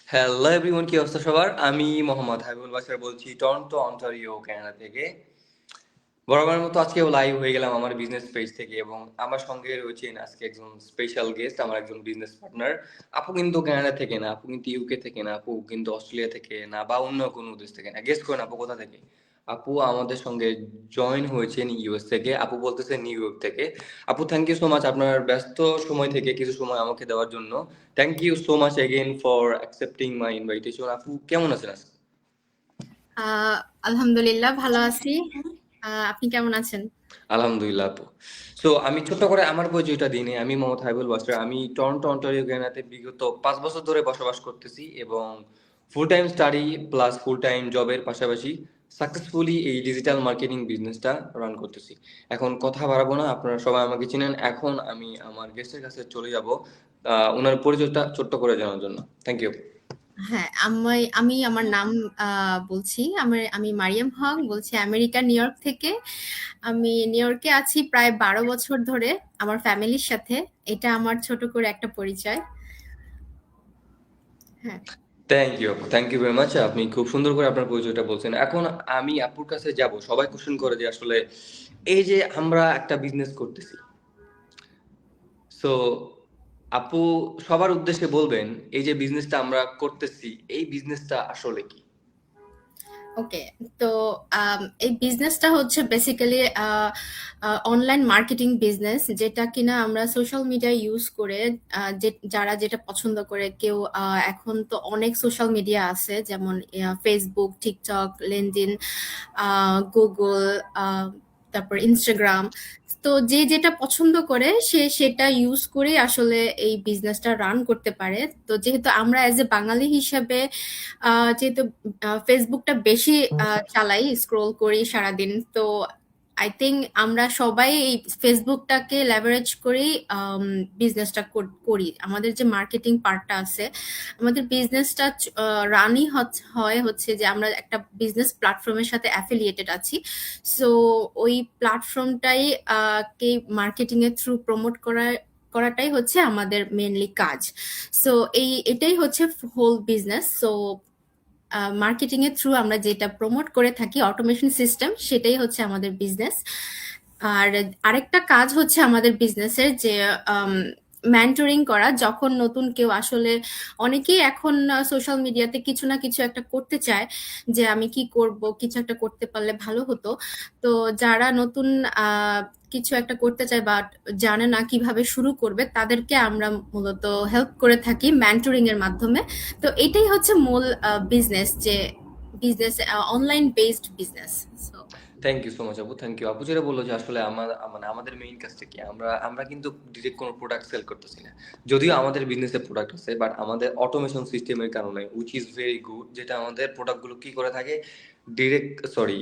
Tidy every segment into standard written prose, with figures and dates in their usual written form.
Hello everyone, কি অবস্থা সবার? আমি মোহাম্মদ হাবিবুল বাশার বলছি টরন্টো, অন্টারিও, কানাডা থেকে। বরাবরের মতো আজকেও লাইভ হয়ে গেলাম আমার বিজনেস পেজ থেকে, এবং আমার সঙ্গে রয়েছেন আজকে একজন স্পেশাল গেস্ট, আমার একজন বিজনেস পার্টনার। আপু কিন্তু কানাডা থেকে না, আপু কিন্তু ইউকে থেকে না, আপু কিন্তু অস্ট্রেলিয়া থেকে না, বা অন্য কোনো দেশ থেকে না। গেস্ট করেন আপু কোথা থেকে? আপু আমাদের সঙ্গে জয়েন হয়েছেন ইউএস থেকে, আপু বলতেছে নিউ ইয়র্ক থেকে। আপু, থ্যাংক ইউ সো মাচ আপনার ব্যস্ত সময় থেকে কিছু সময় আমাকে দেওয়ার জন্য। Thank you so much again for accepting my invitation. আপু কেমন আছেন আজকে? আহ আলহামদুলিল্লাহ ভালো আছি। আপনি কেমন আছেন? আলহামদুলিল্লাহ আপু। সো আমি ছোট্ট করে আমার পরিচয়টা দিই নেই। আমি মোহাম্মদ হাবিবুল বাশার। আমি টরন্টো, অন্টারিও, কানাডাতে বিগত ৫ বছর ধরে বসবাস করতেছি, এবং full time study plus full time জবের পাশাপাশি সাকসেসফুলি এই ডিজিটাল মার্কেটিং বিজনেসটা রান করতেছি। এখন কথা বাড়াবো না, আপনারা সবাই আমাকে চিনেন। এখন আমি আমার গেস্টের কাছে চলে যাব ওনার পরিচয়টা ছোট্ট করে জানার জন্য। Thank you. হ্যাঁ, আমি আমার নাম বলছি। আমি মারিয়াম হক বলছি, আমেরিকা নিউ ইয়র্ক থেকে। আমি নিউ ইয়র্কে আছি প্রায় ১২ বছর ধরে আমার ফ্যামিলির সাথে। এটা আমার ছোট করে একটা পরিচয়। হ্যাঁ। থ্যাংক ইউ আপু, থ্যাংক ইউ ভেরি মাচ। আপনি খুব সুন্দর করে আপনার পরিচয়টা বলছেন। এখন আমি আপুর কাছে যাব। সবাই কোশ্চেন করে যে আসলে এই যে আমরা একটা বিজনেস করতেছি, সো আপু সবার উদ্দেশ্যে বলবেন, এই যে বিজনেসটা আমরা করতেছি, এই বিজনেসটা আসলে কি? ওকে। তো এই বিজনেসটা হচ্ছে বেসিক্যালি অনলাইন মার্কেটিং বিজনেস, যেটা কিনা আমরা সোশ্যাল মিডিয়া ইউজ করে যারা যেটা পছন্দ করে কেউ এখন তো অনেক সোশ্যাল মিডিয়া আছে, যেমন ফেসবুক, টিকটক, লিঙ্কডইন, গুগল, তারপর ইনস্টাগ্রাম। তো যে যেটা পছন্দ করে সে সেটা ইউজ করে আসলে এই বিজনেসটা রান করতে পারে। তো যেহেতু আমরা অ্যাজ এ বাঙালি হিসাবে যেহেতু ফেসবুকটা বেশি চালাই, স্ক্রোল করি সারাদিন, তো আই থিঙ্ক আমরা সবাই এই ফেসবুকটাকে লেভারেজ করেই বিজনেসটা করি। আমাদের যে মার্কেটিং পার্টটা আছে, আমাদের বিজনেসটা রানই হয় হচ্ছে যে আমরা একটা বিজনেস প্ল্যাটফর্মের সাথে অ্যাফিলিয়েটেড আছি। সো ওই প্ল্যাটফর্মটাই কে মার্কেটিং এর থ্রু প্রমোট করাটাই হচ্ছে আমাদের মেনলি কাজ। সো এটাই হচ্ছে হোল বিজনেস। সো মার্কেটিং এর থ্রু আমরা যেটা প্রমোট করে থাকি, অটোমেশন সিস্টেম, সেটাই হচ্ছে আমাদের বিজনেস। আর আরেকটা কাজ হচ্ছে আমাদের বিজনেসের যে মেন্টরিং করা। যখন নতুন কেউ আসলে, অনেকেই এখন সোশ্যাল মিডিয়াতে কিছু না কিছু একটা করতে চায়, যে আমি কি করব, কিছু একটা করতে পারলে ভালো হতো। তো যারা নতুন আহ কিছু একটা করতে চায় বাট জানে না কিভাবে শুরু করবে, তাদেরকে আমরা মূলত হেল্প করে থাকি মেন্টরিং এর মাধ্যমে। তো এটাই হচ্ছে মূল বিজনেস, যে business online based business. Thank you so much আপু, থ্যাংক ইউ। আপু যেটা বললো যে আসলে মানে আমাদের মেইন কাজটা কি, আমরা কিন্তু ডিরেক্ট কোনো প্রোডাক্ট সেল করতেছি না। যদিও আমাদের বিজনেসে প্রোডাক্ট আছে, বাট আমাদের অটোমেশন সিস্টেমের কারণে, উইচ ইজ ভেরি গুড, যেটা আমাদের প্রোডাক্টগুলো কি করে থাকে, ডিরেক্ট সরি,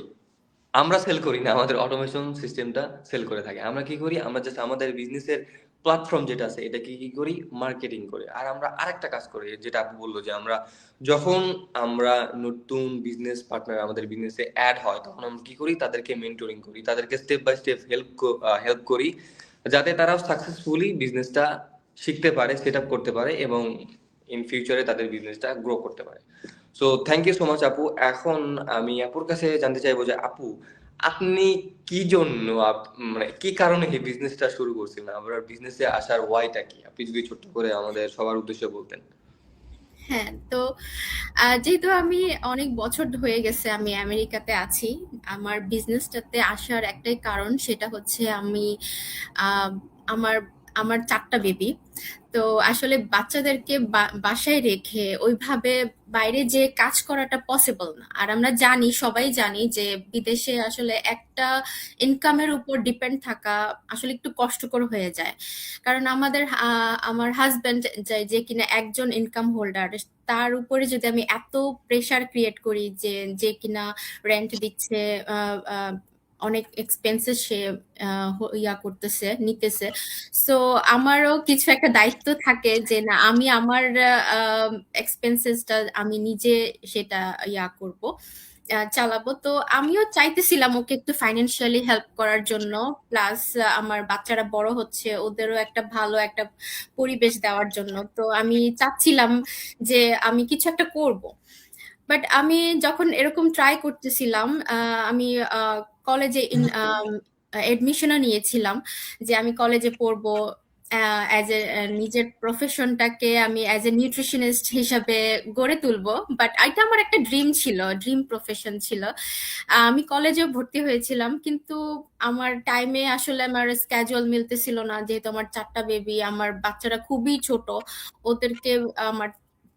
আমরা সেল করি না, আমাদের অটোমেশন সিস্টেমটা সেল করে থাকে। আমরা কি করি, আমরা জাস্ট আমাদের বিজনেসের প্ল্যাটফর্ম যেটা আছে এটাকে কি করি, মার্কেটিং করি। আর আমরা আরেকটা কাজ করি, যেটা আপু বললো যে আমরা যখন আমরা নতুন বিজনেস পার্টনার আমাদের বিজনেসে অ্যাড হয়, তখন আমরা কি করি, তাদেরকে মেন্টরিং করি, তাদেরকে স্টেপ বাই স্টেপ হেল্প করি, যাতে তারাও সাকসেসফুলি বিজনেসটা শিখতে পারে, সেট আপ করতে পারে, এবং ইন ফিউচারে তাদের বিজনেসটা গ্রো করতে পারে। So thank you so much আপু। এখন আমি আপুর কাছে জানতে চাইবো যে আপু, আপনি কি জন্য মানে কি কারণে এই বিজনেসটা শুরু করছিলেন, আপনার বিজনেসে আসার ওয়াইটা কি, আপনি যদি ছোট্ট করে আমাদের সবার উদ্দেশ্যে বলতেন। হ্যাঁ, তো যেহেতু আমি অনেক বছর হয়ে গেছে আমি আমেরিকাতে আছি, আমার বিজনেসটাতে আসার একটাই কারণ, সেটা হচ্ছে আমি আহ, আমার আমার 4টা বেবি। তো আসলে বাচ্চাদেরকে বাসায় রেখে ওইভাবে বাইরে যে কাজ করাটা পসিবল না। আর আমরা জানি, সবাই জানি যে বিদেশে আসলে একটা ইনকামের উপর ডিপেন্ড থাকা আসলে একটু কষ্টকর হয়ে যায়। কারণ আমার হাজবেন্ড যে কিনা একজন ইনকাম হোল্ডার, তার উপরে যদি আমি এত প্রেসার ক্রিয়েট করি যে যে কিনা রেন্ট দিচ্ছে, আহ, আহ, অনেক এক্সপেন্সেস সে করতেছে, নিতেছে। সো আমারও কিছু একটা দায়িত্ব থাকে যে না, আমি আমার এক্সপেন্সেসটা আমি নিজে সেটা করব। চালাবো। তো আমিও চাইতেছিলাম ওকে একটু ফাইন্যান্সিয়ালি হেল্প করার জন্য, প্লাস আমার বাচ্চারা বড় হচ্ছে, ওদেরও একটা ভালো একটা পরিবেশ দেওয়ার জন্য। তো আমি চাচ্ছিলাম যে আমি কিছু একটা করব। বাট আমি যখন এরকম ট্রাই করতেছিলাম, আমি কলেজে এডমিশনও নিয়েছিলাম যে আমি কলেজে পড়বো অ্যাজ এ নিজের প্রফেশনটাকে আমি অ্যাজ এ নিউট্রিশনিস্ট হিসাবে গড়ে তুলবো। বাট এটা আমার একটা ড্রিম ছিল, ড্রিম প্রফেশন ছিল। আমি কলেজেও ভর্তি হয়েছিলাম, কিন্তু আমার টাইমে আসলে আমার স্ক্যাজুয়াল মিলতেছিল না, যেহেতু আমার 4টা বেবি, আমার বাচ্চারা খুবই ছোট, ওদেরকে আমার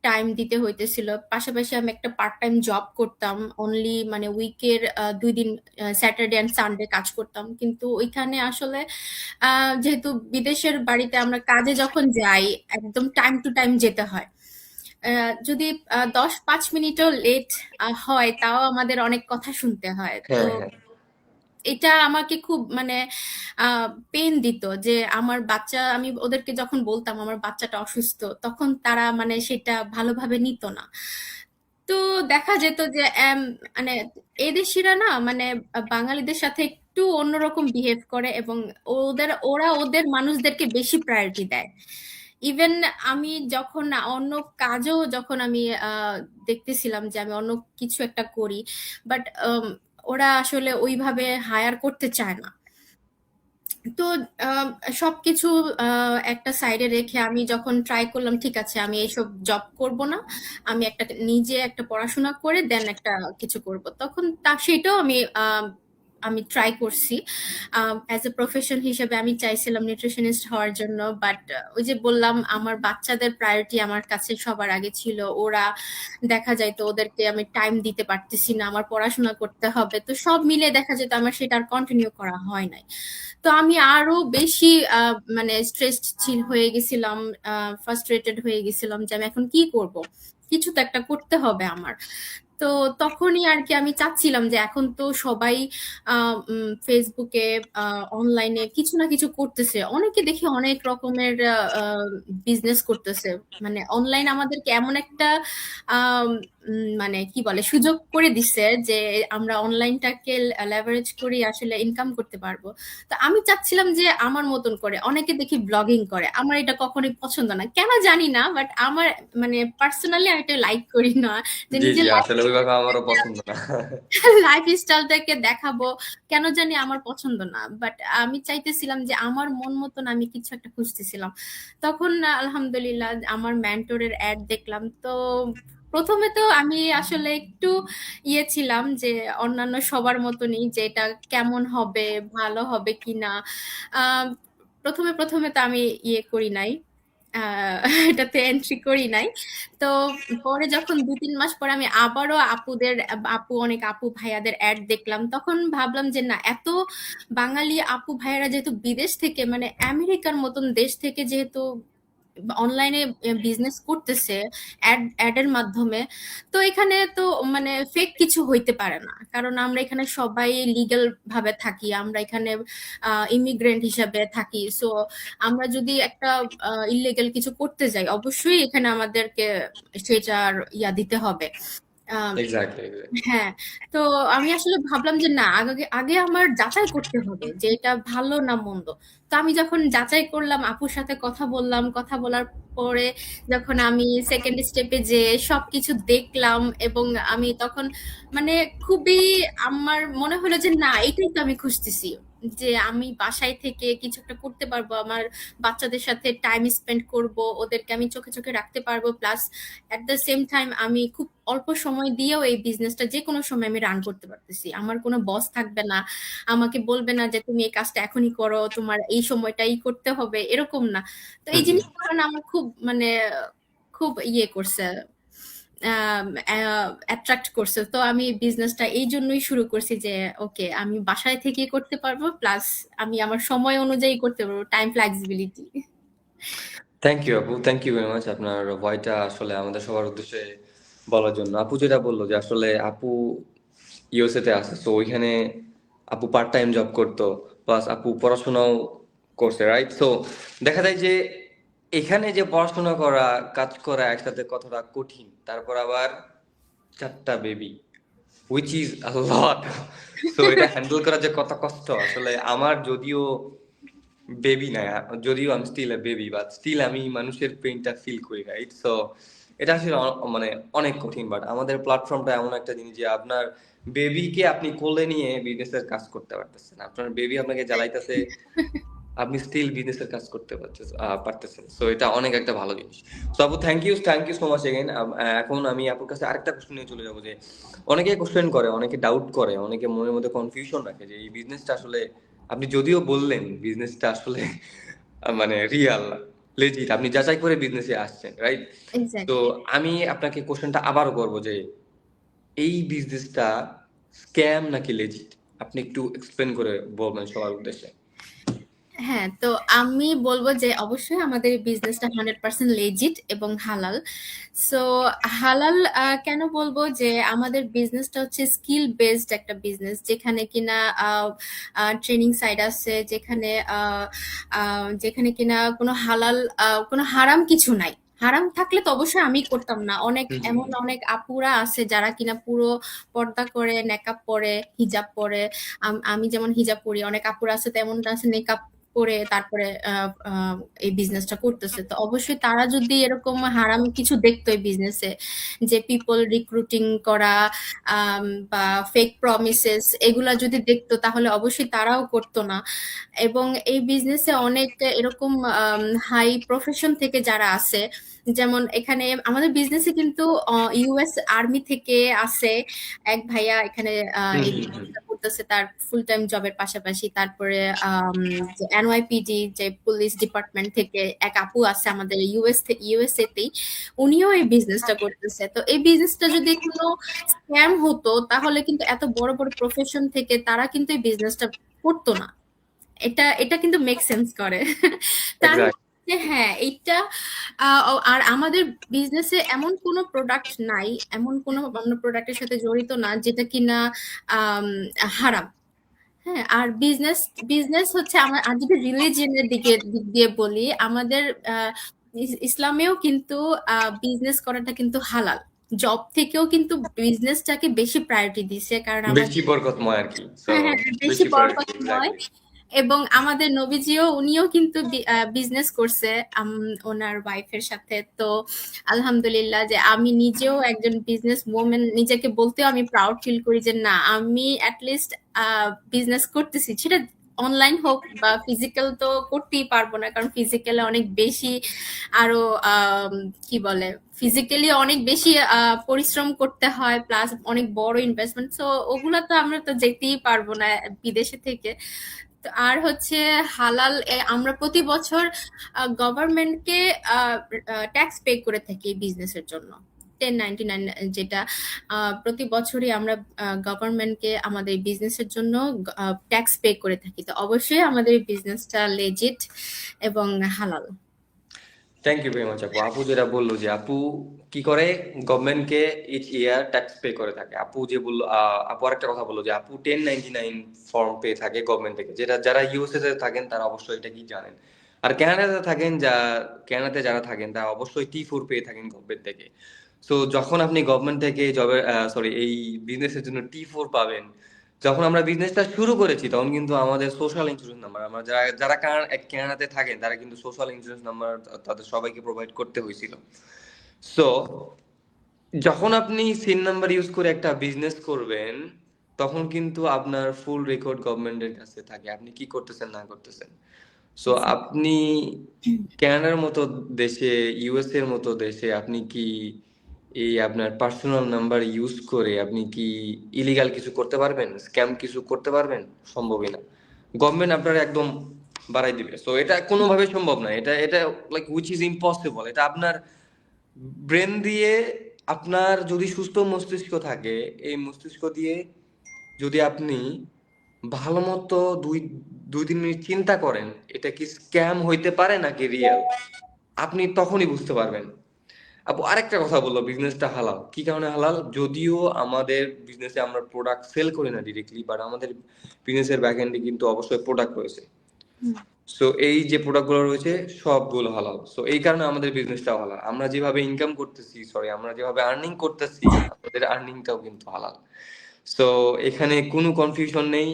টাইম দিতে হইতেছিল। পাশাপাশি আমি একটা পার্ট টাইম জব করতাম, অনলি মানে উইকের 2 দিন, স্যাটারডে অ্যান্ড সানডে কাজ করতাম। কিন্তু ওইখানে আসলে যেহেতু বিদেশের বাড়িতে আমরা কাজে যখন যাই, একদম টাইম টু টাইম যেতে হয়। যদি 10-5 মিনিটও লেট হয়, তাও আমাদের অনেক কথা শুনতে হয়। তো হ্যাঁ, হ্যাঁ। এটা আমাকে খুব মানে পেন দিত যে আমার বাচ্চা, আমি ওদেরকে যখন বলতাম আমার বাচ্চাটা অসুস্থ, তখন তারা মানে সেটা ভালোভাবে নিত না। তো দেখা যেত যে মানে এদেশিরা না মানে বাঙালিদের সাথে একটু অন্যরকম বিহেভ করে, এবং ওরা ওদের মানুষদেরকে বেশি প্রায়োরিটি দেয়। ইভেন আমি যখন অন্য কাজও যখন আমি দেখতেছিলাম যে আমি অন্য কিছু একটা করি, বাট ওরা আসলে ওইভাবে হায়ার করতে চায় না। তো আম, সবকিছু একটা সাইডে রেখে আমি যখন ট্রাই করলাম, ঠিক আছে আমি এইসব জব করব না, আমি একটা নিজে একটা পড়াশোনা করে দেন একটা কিছু করব, তখন সেটাও আমি ট্রাই করছি। অ্যাজ এ প্রফেশন হিসেবে আমি চাইছিলাম নিউট্রিশনিস্ট হওয়ার জন্য, বাট ওই যে বললাম আমার বাচ্চাদের প্রায়োরিটি আমার কাছে সবার আগে ছিল। ওরা দেখা যায় তো ওদেরকে আমি টাইম দিতে পারতেছি না, আমার পড়াশোনা করতে হবে, তো সব মিলে দেখা যেত আমার সেটা আর কন্টিনিউ করা হয় নাই। তো আমি আরো বেশি মানে স্ট্রেসড হয়ে গেছিলাম, ফ্রাস্ট্রেটেড হয়ে গেছিলাম যে আমি এখন কি করব, কিছু তো একটা করতে হবে আমার। তো তখনই আর কি আমি চাচ্ছিলাম যে এখন তো সবাই ফেসবুকে, অনলাইনে কিছু না কিছু করতেছে, অনেকে দেখি অনেক রকমের বিজনেস করতেছে। মানে অনলাইন আমাদেরকে এমন একটা আম, মানে কি বলে সুযোগ করে দিচ্ছে যে আমরা অনলাইনটাকে লেভারেজ করে আসলে ইনকাম করতে পারবো। তো আমি চাচ্ছিলাম যে আমার মতন করে, অনেকে দেখি ব্লগিং করে, আমার এটা কখনোই পছন্দ না, কেন জানি না, বাট আমার মানে পার্সোনালি আমি এটা লাইক করি না যে জি, জি, নিজের আসলে ওইভাবে আমারও পছন্দ না। লাইফ স্টাইলটাকে দেখাবো, কেন জানি আমার পছন্দ না। বাট আমি চাইতেছিলাম যে আমার মন মতন আমি কিছু একটা খুঁজতেছিলাম। তখন আলহামদুলিল্লাহ আমার মেন্টরের অ্যাড দেখলাম। তো প্রথমে তো আমি আসলে একটু ছিলাম যে অন্যান্য সবার মতনই, যে এটা কেমন হবে, ভালো হবে কিনা। আহ প্রথমে প্রথমে তো আমি করি নাই, আহ এটাতে এন্ট্রি করি নাই। তো পরে যখন 2-3 মাস পরে আমি আবারও অনেক আপু ভাইয়াদের অ্যাড দেখলাম, তখন ভাবলাম যে না, এত বাঙালি আপু ভাইয়ারা যেহেতু বিদেশ থেকে, মানে আমেরিকার মতন দেশ থেকে যেহেতু অনলাইনে বিজনেস করতেছে অ্যাডের মাধ্যমে, তো এখানে তো মানে ফেক কিছু হইতে পারে না, কারণ আমরা এখানে সবাই লিগ্যাল ভাবে থাকি, আমরা এখানে ইমিগ্রেন্ট হিসাবে থাকি। সো আমরা যদি একটা ইলিগেল কিছু করতে যাই, অবশ্যই এখানে আমাদেরকে সেটার দিতে হবে। আহ, এক্স্যাক্টলি, এক্স্যাক্টলি। হ্যাঁ। তো আমি আসলে ভাবলাম যে না, আগে আগে আমার যাচাই করতে হবে যে এটা ভালো না মন্দ। তো আমি যখন যাচাই করলাম, আপুর সাথে কথা বললাম, কথা বলার পরে যখন আমি সেকেন্ড স্টেপে যে সবকিছু দেখলাম, এবং আমি তখন মানে খুবই আমার মনে হলো যে না, এটাই তো আমি খুঁজতেছি, যে আমি বাসায় থেকে কিছু একটা করতে পারবো, আমার বাচ্চাদের সাথে টাইম স্পেন্ড করব, ওদেরকে আমি চোখে চোখে রাখতে পারবো, plus at the same time আমি খুব অল্প সময় দিয়েও এই বিজনেসটা যে কোনো সময় আমি রান করতে পারতেছি। আমার কোনো বস থাকবে না, আমাকে বলবে না যে তুমি এই কাজটা এখনই করো, তোমার এই সময়টাই করতে হবে, এরকম না। তো এই হুম, হুম। জিনিসগুলো না আমার খুব মানে খুব করছে, অ্যাট্রাক্ট করছে। তো আমি বিজনেসটা এই জন্যই শুরু করছি যে ওকে আমি বাসায় থেকে করতে পারবো, প্লাস আমি আমার সময় অনুযায়ী করতে পারবো, টাইম ফ্লেক্সিবিলিটি। থ্যাংক ইউ আপু, থ্যাংক ইউ ভেরি মাচ আপনার ভয়টা আসলে আমাদের সবার উদ্দেশ্যে বলার জন্য। আপু যেটা বললো যে আসলে আপু ইউএসএ তে আছে, তো ওইখানে আপু পার্ট টাইম জব করতো, প্লাস আপু পড়াশোনাও করছে, রাইট? তো দেখা যায় যে এখানে যে পড়াশোনা করা, কাজ করা একসাথে কতটা কঠিন, তারপর আবার 4টা baby, which is a lot. So এটা হ্যান্ডেল করা যে কত কষ্ট আসলে আমার, যদিও বেবি না, যদিও আমি still a baby, but still আমি মানুষের পেইনটা ফিল করি, রাইট? সো এটা আসলে মানে অনেক কঠিন, বাট আমাদের প্ল্যাটফর্মটা এমন একটা জিনিস যে আপনার বেবিকে আপনি কোলে নিয়ে বিজনেসের কাজ করতে পারতেছেন, আপনার বেবি আপনাকে জ্বালাইতেছে, আপনি স্টিল বিজনেসের কাজ করতে পারতেছেন। সো এটা অনেক একটা ভালো জিনিস। সো আপু, thank you so much again. এখন আমি আপুর কাছে আরেকটা কোশ্চেন নিয়ে চলে যাবো, যে অনেকে কোশ্চেন করে, অনেকে ডাউট করে, অনেকে মনের মধ্যে কনফিউশন রাখে যে এই বিজনেসটা আসলে, আপনি যদিও বললেন বিজনেসটা আসলে মানে রিয়াল, লেজিট, আপনি যাচাই করে বিজনেসে আসছেন, রাইট? তো এক্স্যাক্টলি। আমি আপনাকে কোশ্চেনটা আবারও করবো যে এই বিজনেসটা স্ক্যাম নাকি লেজিট, আপনি একটু এক্সপ্লেন করে বলবেন সবার উদ্দেশ্যে। হ্যাঁ, তো আমি বলব যে অবশ্যই আমাদের এই বিজনেসটা 100% লেজিট এবং হালাল। সো হালাল কেন বলবো, যে আমাদের বিজনেসটা হচ্ছে স্কিল বেসড একটা বিজনেস, যেখানে কিনা ট্রেনিং সাইড আছে, যেখানে যেখানে কিনা কোনো হালাল কোনো হারাম কিছু নাই। হারাম থাকলে তো অবশ্যই আমি করতাম না। হুম হুম এমন অনেক আপুরা আছে যারা কিনা পুরো পর্দা করে, নেকাব পরে, হিজাব পরে। আমি যেমন হিজাব পরি, অনেক আপুরা আছে তেমন আছে নেকাব করে তারপরে এই বিজনেসটা করতেছে। তো অবশ্যই তারা যদি এরকম হারাম কিছু দেখতো এই বিজনেসে, যে পিপল রিক্রুটিং করা বা ফেক প্রমিসেস, এগুলা যদি দেখতো তাহলে অবশ্যই তারাও করতো না। এবং এই বিজনেসে অনেক এরকম হাই প্রফেশন থেকে যারা আছে, যেমন এখানে আমাদের বিজনেসে কিন্তু ইউএস আর্মি থেকে আছে এক ভাইয়া এখানে হুম এই হুম হুম। বিজনেসটা করতেছে তার ফুল টাইম জবের পাশাপাশি। তারপরে যে এনওয়াইপিডি, যে পুলিশ ডিপার্টমেন্ট থেকে এক আপু আছে আমাদের ইউএসএ তেই, উনিও এই বিজনেসটা করতেছে। তো এই বিজনেসটা যদি কোনো স্ক্যাম হতো তাহলে কিন্তু এত বড় বড় প্রফেশন থেকে তারা কিন্তু এই বিজনেসটা করতো না। এটা এটা কিন্তু মেক সেন্স করে। তার এক্স্যাক্ট। মানে যে হ্যাঁ এইটা আর আমাদের বিজনেসে এমন কোনো প্রোডাক্ট নাই, এমন কোনো আমরা প্রোডাক্টের সাথে জড়িত না যেটা কিনা আম, হারাম। হ্যাঁ, আর বিজনেস বিজনেস হচ্ছে আমার, আর যদি রিলিজিয়নের দিক দিয়ে বলি, আমাদের আহ, ইসলামেও কিন্তু বিজনেস করাটা কিন্তু হালাল। জব থেকেও কিন্তু বিজনেসটাকে বেশি প্রায়োরিটি দিছে, কারণ আমাদের, বেশি বরকতময় আর কি, সো হ্যাঁ হ্যাঁ, বেশি বেশি প্রায়োরিটি, বরকতময়। এক্স্যাক্টলি। এবং আমাদের নবীজিও উনিও কিন্তু বিজনেস করছে ওনার ওয়াইফের সাথে। তো আলহামদুলিল্লাহ, যে আমি নিজেও একজন বিজনেস ওমেন নিজেকে বলতেও আমি প্রাউড ফিল করি, যে না আমি অ্যাটলিস্ট বিজনেস করতেছি। সেটা অনলাইন হোক বা ফিজিক্যাল, তো করতেই পারবো না, কারণ ফিজিক্যালি অনেক বেশি আরো কি বলে, ফিজিক্যালি অনেক বেশি পরিশ্রম করতে হয়, প্লাস অনেক বড় ইনভেস্টমেন্ট। সো ওগুলা তো আমরা তো যেতেই পারবো না বিদেশে থেকে। তো আর হচ্ছে হালাল, আমরা প্রতি বছর গভর্নমেন্টকে ট্যাক্স পে করে থাকি এই বিজনেসের জন্য। 1099, যেটা প্রতি বছরই আমরা গভর্নমেন্টকে আমাদের বিজনেসের জন্য ট্যাক্স পে করে থাকি। তো অবশ্যই আমাদের বিজনেসটা লেজিট এবং হালাল। থ্যাংক ইউ ভেরি মাচ আপু। আপু যেটা বললো যে আপু কি করে, গভর্নমেন্টকে ইচ ইয়ার ট্যাক্স পে করে থাকে। আপু যে বললো, আপু আরেকটা কথা বললো যে আপু 1099 ফর্ম পেয়ে থাকে গভর্নমেন্ট থেকে, যেটা যারা ইউএসএ তে থাকেন তারা অবশ্যই এটা কি জানেন। আর কানাডাতে থাকেন, কানাডাতে যারা থাকেন তারা অবশ্যই T4 পেয়ে থাকেন গভর্নমেন্ট থেকে। সো যখন আপনি গভর্নমেন্ট থেকে জবের, সরি, এই বিজনেসের জন্য T4 পাবেন, যখন আমরা বিজনেসটা শুরু করেছি তখন কিন্তু আমাদের সোশ্যাল ইন্স্যুরেন্স নাম্বার, আমরা যারা যারা কানাডাতে থাকেন তারা কিন্তু সোশ্যাল ইন্স্যুরেন্স নাম্বার তাদের সবাইকে প্রোভাইড করতে হয়েছিল। সো যখন আপনি সিন নাম্বার ইউজ করে একটা বিজনেস করবেন, তখন কিন্তু আপনার ফুল রেকর্ড গভর্নমেন্টের কাছে থাকে, আপনি কি করতেছেন না করতেছেন। সো আপনি কানাডার মতো দেশে, ইউএস এর মতো দেশে আপনি কি এই আপনার পার্সোনাল নাম্বার ইউজ করে আপনি কি ইলিগাল কিছু করতে পারবেন, স্ক্যাম কিছু করতে পারবেন? সম্ভবই না। গভর্নমেন্ট আপনার একদম বাড়াই দিবে। সো এটা কোনোভাবে সম্ভব না, এটা এটা লাইক হুইচ ইজ ইম্পসিবল। এটা আপনার ব্রেন দিয়ে, আপনার যদি সুস্থ মস্তিষ্ক থাকে, এই মস্তিষ্ক দিয়ে যদি আপনি ভালো মতো দুই 2-3 মিনিট চিন্তা করেন এটা কি স্ক্যাম হইতে পারে নাকি রিয়েল, আপনি তখনই বুঝতে পারবেন। আপু আরেকটা কথা বললো বিজনেসটা হালাল, কি কারণে হালাল? যদিও আমাদের বিজনেসে আমরা প্রোডাক্ট সেল করি না ডিরেক্টলি, বাট আমাদের বিজনেসের ব্যাক এন্ডে কিন্তু অবশ্যই প্রোডাক্ট রয়েছে। সো এই যে প্রোডাক্ট গুলো রয়েছে সবগুলো হালাল। সো এই কারণে আমাদের বিজনেসটাও হালাল। আমরা যেভাবে ইনকাম করতেছি, সরি, আমরা যেভাবে আর্নিং করতেছি, আমাদের আর্নিংটাও কিন্তু হালাল। সো এখানে কোনো কনফিউশন নেই।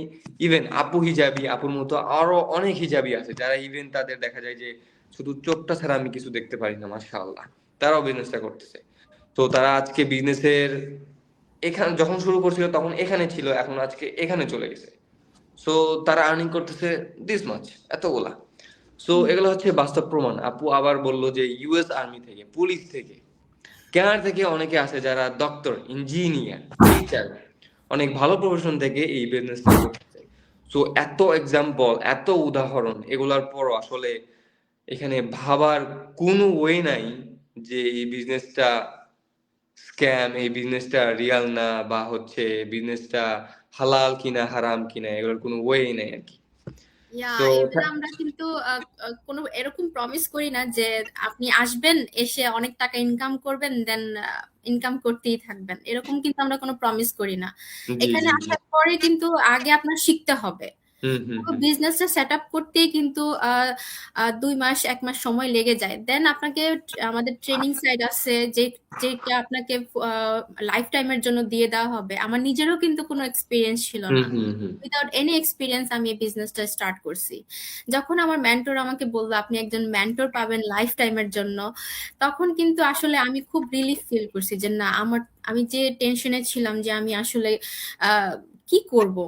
ইভেন আপু হিজাবি, আপুর মতো আরো অনেক হিজাবি আছে যারা ইভেন তাদের দেখা যায় যে শুধু চোখটা ছাড়া আমি কিছু দেখতে পারি না, মাশাআল্লাহ, তারাও বিজনেসটা করতেছে। তো তারা আজকে বিজনেসের এখানে যখন শুরু করছিল তখন এখানে ছিল, এখন আজকে এখানে চলে গেছে। সো তারা আর্নিং করতেছে দিস মাচ, এতগুলা। সো হুম। এগুলো হচ্ছে বাস্তব প্রমাণ। আপু আবার বললো যে ইউএস আর্মি থেকে, পুলিশ থেকে, কেনার থেকে অনেকে আছে যারা ডক্টর, ইঞ্জিনিয়ার, টিচার, অনেক ভালো প্রফেশন থেকে এই বিজনেসটা করতেছে। সো এত এক্সাম্পল, এত উদাহরণ, এগুলার পরও আসলে এখানে ভাবার কোনো ওয়ে নাই যে এই বিজনেসটা স্ক্যাম, এই বিজনেসটা রিয়াল না, বা হচ্ছে বিজনেসটা হালাল কিনা হারাম কিনা, এগুলোর কোনো ওয়ে নাই আর কি। ইয়া, সো ইভেন আমরা কিন্তু কোনো এরকম প্রমিস করি না যে আপনি আসবেন, এসে অনেক টাকা ইনকাম করবেন, দেন ইনকাম করতেই থাকবেন, এরকম কিন্তু আমরা কোনো প্রমিস করি না। জি এখানে জি জি। আসার পরে কিন্তু আগে আপনার শিখতে হবে। হুম হুম পুরো হুম। বিজনেসটা সেট আপ করতেই কিন্তু 2 মাস 1 মাস সময় লেগে যায়। দেন আপনাকে আমাদের ট্রেনিং সাইট আছে, যেটা আপনাকে লাইফ টাইমের জন্য দিয়ে দেওয়া হবে। আমার নিজেরও কিন্তু কোনো এক্সপিরিয়েন্স ছিল হুম না। হুম হুম। উইদাউট এনি এক্সপিরিয়েন্স আমি এই বিজনেসটা স্টার্ট করছি। যখন আমার মেন্টর আমাকে বললো আপনি একজন মেন্টর পাবেন লাইফ টাইমের জন্য, তখন কিন্তু আসলে আমি খুব রিলিফ ফিল করছি যে না, আমি যে টেনশনে ছিলাম যে আমি আসলে আহ কি করব,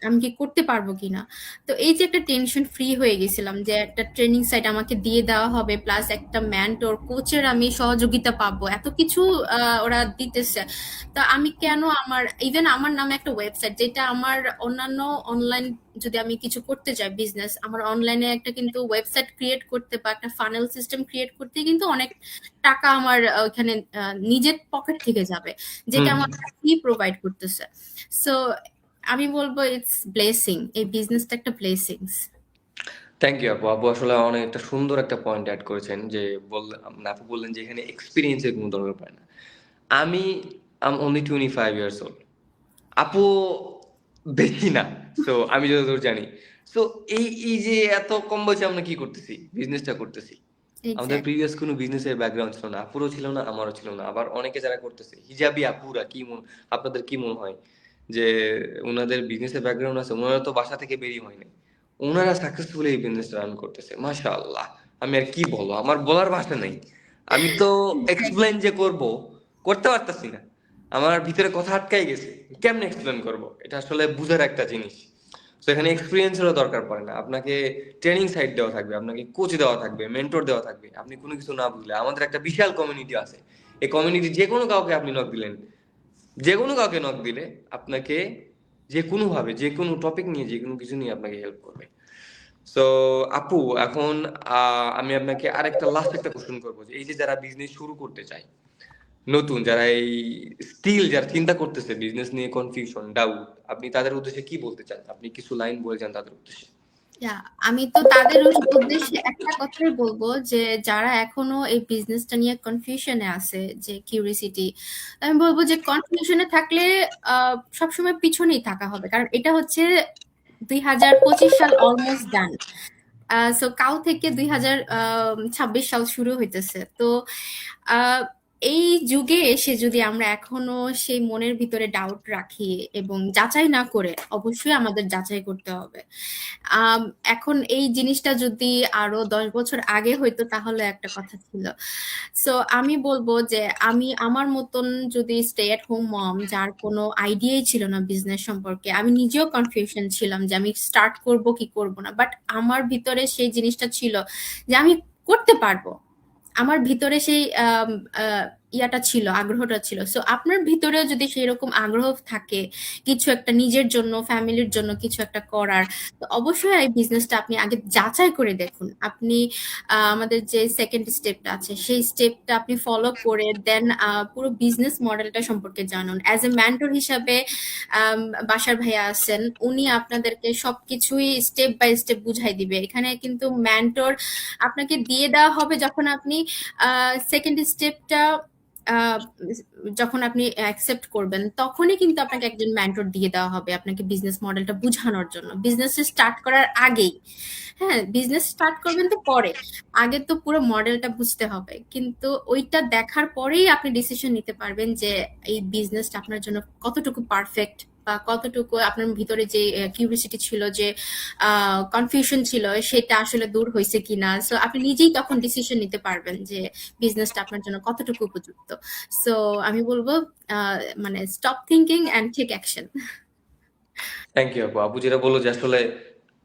আমি কি করতে পারবো কিনা, তো এই যে একটা টেনশন ফ্রি হয়ে গেছিলাম যে একটা ট্রেনিং সাইট আমাকে দিয়ে দেওয়া হবে, প্লাস একটা মেন্টর কোচের আমি সহযোগিতা পাবো, এত কিছু ওরা দিতেছে। তা আমি কেন আমার, ইভেন আমার নামে একটা ওয়েবসাইট, যেটা আমার অন্যান্য অনলাইন, যদি আমি কিছু করতে চাই বিজনেস, আমার অনলাইনে একটা কিন্তু ওয়েবসাইট ক্রিয়েট করতে বা একটা ফানেল সিস্টেম ক্রিয়েট করতে কিন্তু অনেক টাকা আমার ওইখানে নিজের পকেট থেকে যাবে, যেটা হুম। আমার ফ্রি প্রোভাইড করতেছে। সো আমি বলবো ইটস ব্লেসিং, এই বিজনেসটা একটা ব্লেসিংস। থ্যাংক ইউ আপু। আপু আসলে অনেক একটা সুন্দর একটা পয়েন্ট অ্যাড করেছেন যে বললেন, আপু বললেন যে এখানে এক্সপিরিয়েন্সের কোনো দরকার পড়ে না। আমি আম অনলি 25 ইয়ার্স ওল্ড, আপু বেশি না। সো আমি যতদূর জানি, সো এই এই যে এত কম বয়সে আমরা কি করতেছি, বিজনেসটা করতেছি। আমাদের এক্স্যাক্ট। প্রিভিয়াস কোনো বিজনেসের ব্যাকগ্রাউন্ড ছিল না, আপুরও ছিল না, আমারও ছিল না। আবার অনেকে যারা করতেছে হিজাবি আপুরা, আপনাদের কি মনে হয় যে ওনাদের বিজনেসের ব্যাকগ্রাউন্ড আছে? ওনারা তো বাসা থেকে বেরিয়ে হয় নাই, ওনারা সাকসেসফুলি এই বিজনেস রান করতেছে, মাশাআল্লাহ। আমি আর কি বলবো, আমার বলার ভাষা নেই। আমি তো এক্সপ্লেন যে করব, করতে পারতাছি না, আমার ভিতরে কথা আটকাই গেছে। কেমনে এক্সপ্লেন করব, এটা আসলে বুঝার একটা জিনিস। তো এখানে এক্সপিরিয়েন্সেরও দরকার পড়ে না, আপনাকে ট্রেনিং সাইট দেওয়া থাকবে, আপনাকে কোচ দেওয়া থাকবে, মেন্টর দেওয়া থাকবে। আপনি কোনো কিছু না বুঝলে আমাদের একটা বিশাল কমিউনিটি আছে, এই কমিউনিটি যে কোনো কাউকে আপনি নক দিলেন, যে কোনো কাউকে নক দিলে আপনাকে যে কোনো ভাবে, যে কোনো টপিক নিয়ে, যে কোনো কিছু নিয়ে আপনাকে হেল্প করবে। সো আপু, এখন আমি আপনাকে আরেকটা লাস্ট একটা কোশ্চেন করবো, যে এই যে যারা বিজনেস শুরু করতে চায়, নতুন যারা, এই স্টিল যারা চিন্তা করতেছে বিজনেস নিয়ে, কনফিউশন, ডাউট, আপনি তাদের উদ্দেশ্যে কি বলতে চান? আপনি কিছু লাইন বলে যান তাদের উদ্দেশ্যে। ইয়া, আমি তো তাদের উদ্দেশ্যে একটা কথাই বলবো যে যারা এখনো এই বিজনেসটা নিয়ে কনফিউশনে আছে, যে কিউরিসিটি, আমি বলবো যে কনফিউশনে থাকলে সবসময় পিছনেই থাকা হবে, কারণ এটা হচ্ছে 2025 সাল অলমোস্ট ডান। সো কাল থেকে 2026 সাল শুরু হইতেছে। তো আহ, এই যুগে এসে যদি আমরা এখনো সেই মনের ভিতরে ডাউট রাখি এবং যাচাই না করে, অবশ্যই আমাদের যাচাই করতে হবে। আম, এখন এই জিনিসটা যদি আরো 10 বছর আগে হইতো তাহলে একটা কথা ছিল। সো আমি বলবো যে আমি আমার মতন যদি স্টে এট হোম মম, যার কোনো আইডিয়াই ছিল না বিজনেস সম্পর্কে, আমি নিজেও কনফিউশন ছিলাম যে আমি স্টার্ট করব কি করব না, বাট আমার ভিতরে সেই জিনিসটা ছিল যে আমি করতে পারবো। আমার ভিতরে সেই ইয়াটা ছিল, আগ্রহটা ছিল। সো আপনার ভিতরেও যদি সেই রকম আগ্রহ থাকে কিছু একটা নিজের জন্য, ফ্যামিলির জন্য কিছু একটা করার, তো অবশ্যই এই বিজনেসটা আপনি আগে যাচাই করে দেখুন। আপনি আমাদের যে সেকেন্ড স্টেপটা আছে সেই স্টেপটা আপনি ফলো করে দেন পুরো বিজনেস মডেলটা সম্পর্কে জানুন। অ্যাজ এ মেন্টর হিসাবে আম, বাসার ভাইয়া আছেন, উনি আপনাদেরকে সবকিছুই স্টেপ বাই স্টেপ বুঝাই দিবে। এখানে কিন্তু মেন্টর আপনাকে দিয়ে দেওয়া হবে যখন আপনি সেকেন্ড স্টেপটা যখন আপনি অ্যাকসেপ্ট করবেন, তখনই কিন্তু আপনাকে একজন মেন্টর দিয়ে দেওয়া হবে আপনাকে বিজনেস মডেলটা বোঝানোর জন্য, বিজনেস স্টার্ট করার আগেই। হ্যাঁ, বিজনেস স্টার্ট করবেন তো পরে, আগে তো পুরো মডেলটা বুঝতে হবে, কিন্তু ওইটা দেখার পরেই আপনি ডিসিশন নিতে পারবেন যে এই বিজনেসটা আপনার জন্য কতটুকু পারফেক্ট বা কতটুকু আপনার ভিতরে যে কিউরিওসিটি ছিল, যে কনফিউশন ছিল, সেটা আসলে দূর হয়েছে কিনা। সো আপনি নিজেই তখন ডিসিশন নিতে পারবেন যে বিজনেসটা আপনার জন্য কতটুকু উপযুক্ত। সো আমি বলবো মানে stop thinking and take action. Thank you আপু। আপু যেটা বললো যে আসলে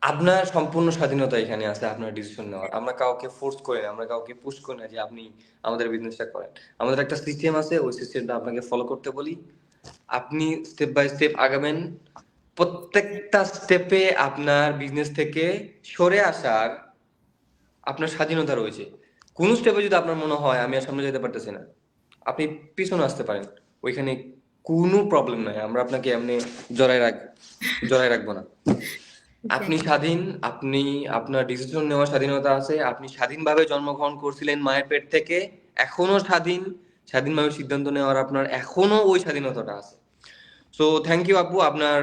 আপনার সম্পূর্ণ স্বাধীনতা এখানে আছে আপনার ডিসিশন নেওয়ার। আমরা কাউকে ফোর্স করি না, আমরা কাউকে পুশ করি না যে আপনি আমাদের বিজনেসটা করেন। আমাদের একটা সিস্টেম আছে, ওই সিস্টেমটা আপনাকে ফলো করতে বলি। আপনি স্টেপ বাই স্টেপ আগাবেন। প্রত্যেকটা স্টেপে আপনার বিজনেস থেকে সরে আসার আপনার স্বাধীনতা রয়েছে। কোন স্টেপে যদি আপনার মনে হয় আমি আর সামনে যেতে পারতেছি না, আপনি পিছনে আসতে পারেন। ওইখানে কোনো প্রবলেম নাই, আমরা আপনাকে এমনি জড়াই রাখবো না। আপনি এক্স্যাক্টলি। স্বাধীন, আপনি আপনার ডিসিশন নেওয়ার স্বাধীনতা আছে। আপনি স্বাধীনভাবে জন্মগ্রহণ করছিলেন মায়ের পেট থেকে, এখনো স্বাধীন। স্বাধীনভাবে সিদ্ধান্ত নেওয়ার আপনার এখনো ওই স্বাধীনতাটা আছে। সো থ্যাংক ইউ আপু, আপনার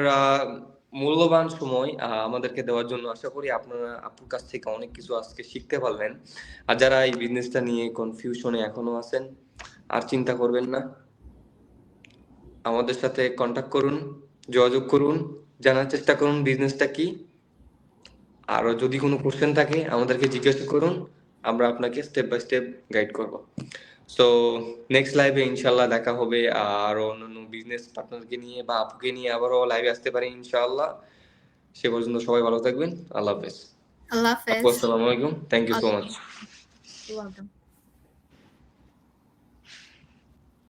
মূল্যবান সময় আমাদেরকে দেওয়ার জন্য। আশা করি আপনারা আপুর কাছ থেকে অনেক কিছু আজকে শিখতে পারলেন। আর যারা এই বিজনেসটা নিয়ে কনফিউশনে এখনো আছেন, আর চিন্তা করবেন না, আমাদের সাথে কন্টাক্ট করুন, যোগাযোগ করুন, জানার চেষ্টা করুন বিজনেসটা কি। আরো যদি কোনো কোশ্চেন থাকে আমাদেরকে জিজ্ঞাসা করুন, আমরা আপনাকে স্টেপ বাই স্টেপ গাইড করব। সো নেক্সট লাইভে ইনশাল্লাহ দেখা হবে, আর অন্যান্য বিজনেস পার্টনারকে নিয়ে বা আপুকে নিয়ে আবারও লাইভে আসতে পারি ইনশাআল্লাহ। সে পর্যন্ত সবাই ভালো থাকবেন। আল্লাহ হাফেজ। আল্লাহ আপু হাফেজ। আসসালামু আলাইকুম, thank you so much. Welcome.